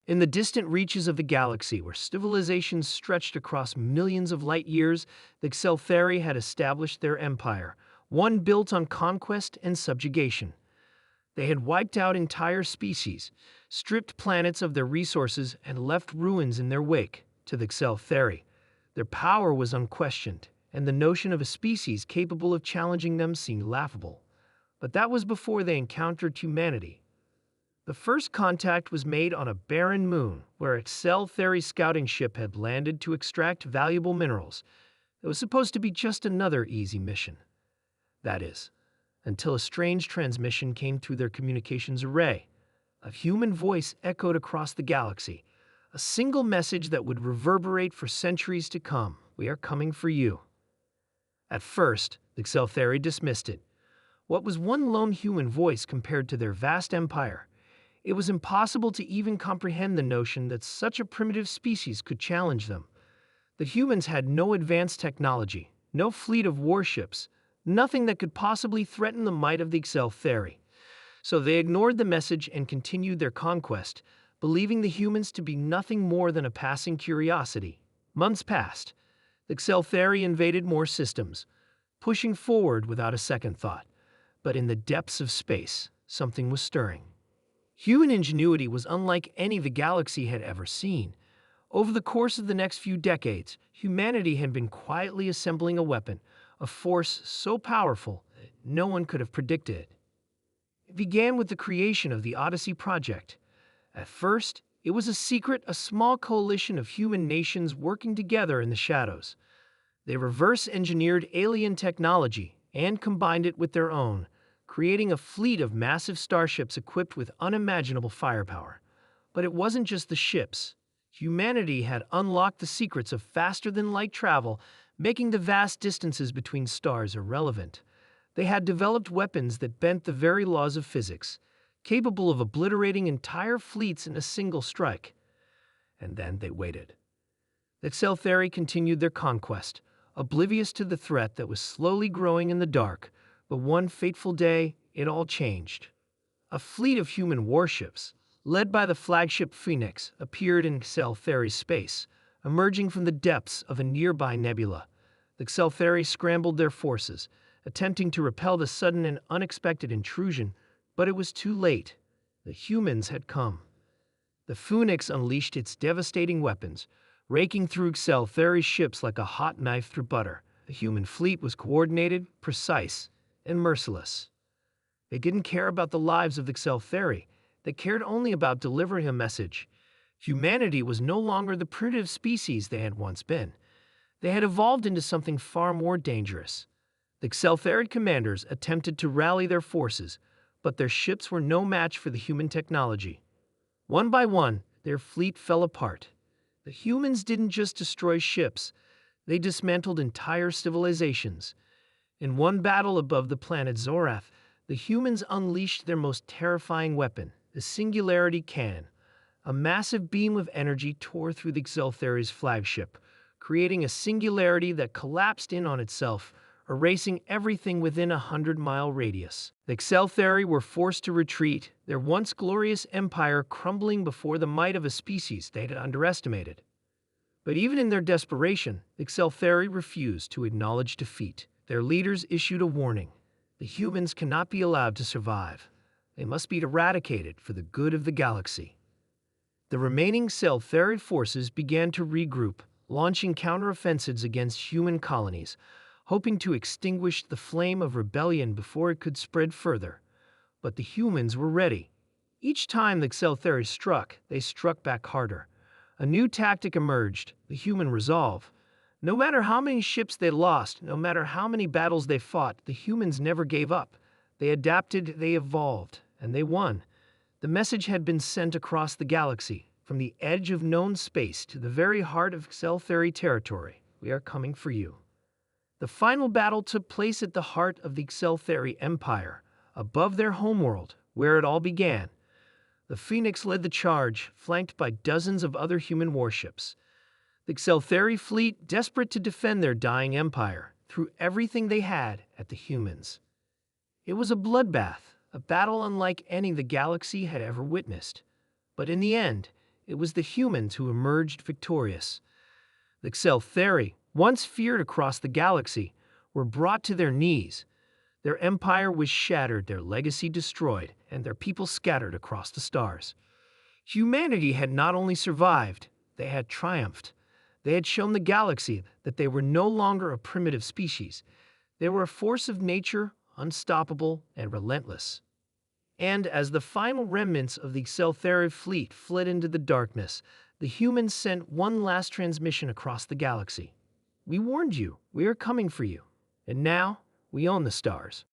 In the distant reaches of the galaxy, where civilizations stretched across millions of light years, the Xelthari had established their empire, one built on conquest and subjugation. They had wiped out entire species, stripped planets of their resources, and left ruins in their wake. To the Xelthari, their power was unquestioned, and the notion of a species capable of challenging them seemed laughable. But that was before they encountered humanity. The first contact was made on a barren moon, where a Xelthari scouting ship had landed to extract valuable minerals. It was supposed to be just another easy mission. That is, until a strange transmission came through their communications array. A human voice echoed across the galaxy, a single message that would reverberate for centuries to come. "We are coming for you." At first, the Xelthari dismissed it. What was one lone human voice compared to their vast empire? It was impossible to even comprehend the notion that such a primitive species could challenge them. The humans had no advanced technology, no fleet of warships, nothing that could possibly threaten the might of the Xelthari. So they ignored the message and continued their conquest, believing the humans to be nothing more than a passing curiosity. Months passed. The Xelthari invaded more systems, pushing forward without a second thought. But in the depths of space, something was stirring. Human ingenuity was unlike any the galaxy had ever seen. Over the course of the next few decades, humanity had been quietly assembling a weapon, a force so powerful that no one could have predicted it. It began with the creation of the Odyssey Project. At first, it was a small coalition of human nations working together in the shadows. They reverse-engineered alien technology and combined it with their own, creating a fleet of massive starships equipped with unimaginable firepower. But it wasn't just the ships. Humanity had unlocked the secrets of faster-than-light travel, making the vast distances between stars irrelevant. They had developed weapons that bent the very laws of physics, capable of obliterating entire fleets in a single strike. And then they waited. The Xelthari continued their conquest, oblivious to the threat that was slowly growing in the dark. But one fateful day, it all changed. A fleet of human warships, led by the flagship Phoenix, appeared in Xelthari space, emerging from the depths of a nearby nebula. The Xelthari scrambled their forces, attempting to repel the sudden and unexpected intrusion, but it was too late. The humans had come. The Phoenix unleashed its devastating weapons, raking through Xelthari ships like a hot knife through butter. The human fleet was coordinated, precise, and merciless. They didn't care about the lives of the Xelthari. They cared only about delivering a message. Humanity was no longer the primitive species they had once been. They had evolved into something far more dangerous. The Xelthari commanders attempted to rally their forces, but their ships were no match for the human technology. One by one, their fleet fell apart. The humans didn't just destroy ships, they dismantled entire civilizations. In one battle above the planet Zorath, the humans unleashed their most terrifying weapon, the Singularity Cannon. A massive beam of energy tore through the Xelthari's flagship, creating a singularity that collapsed in on itself, erasing everything within a 100-mile radius. The Xelthari were forced to retreat, their once glorious empire crumbling before the might of a species they had underestimated. But even in their desperation, the Xelthari refused to acknowledge defeat. Their leaders issued a warning. The humans cannot be allowed to survive. They must be eradicated for the good of the galaxy. The remaining Xelthari forces began to regroup, launching counteroffensives against human colonies, hoping to extinguish the flame of rebellion before it could spread further. But the humans were ready. Each time the Xelthari struck, they struck back harder. A new tactic emerged, the human resolve. No matter how many ships they lost, no matter how many battles they fought, the humans never gave up. They adapted, they evolved, and they won. The message had been sent across the galaxy, from the edge of known space to the very heart of Xelthari territory. We are coming for you. The final battle took place at the heart of the Xelthari Empire, above their homeworld, where it all began. The Phoenix led the charge, flanked by dozens of other human warships. The Xelthari fleet, desperate to defend their dying empire, threw everything they had at the humans. It was a bloodbath, a battle unlike any the galaxy had ever witnessed. But in the end, it was the humans who emerged victorious. The Xeltheri, once feared across the galaxy, were brought to their knees. Their empire was shattered, their legacy destroyed, and their people scattered across the stars. Humanity had not only survived, they had triumphed. They had shown the galaxy that they were no longer a primitive species. They were a force of nature, unstoppable and relentless. And as the final remnants of the Xeltheri fleet fled into the darkness, the humans sent one last transmission across the galaxy. We warned you, we are coming for you. And now, we own the stars.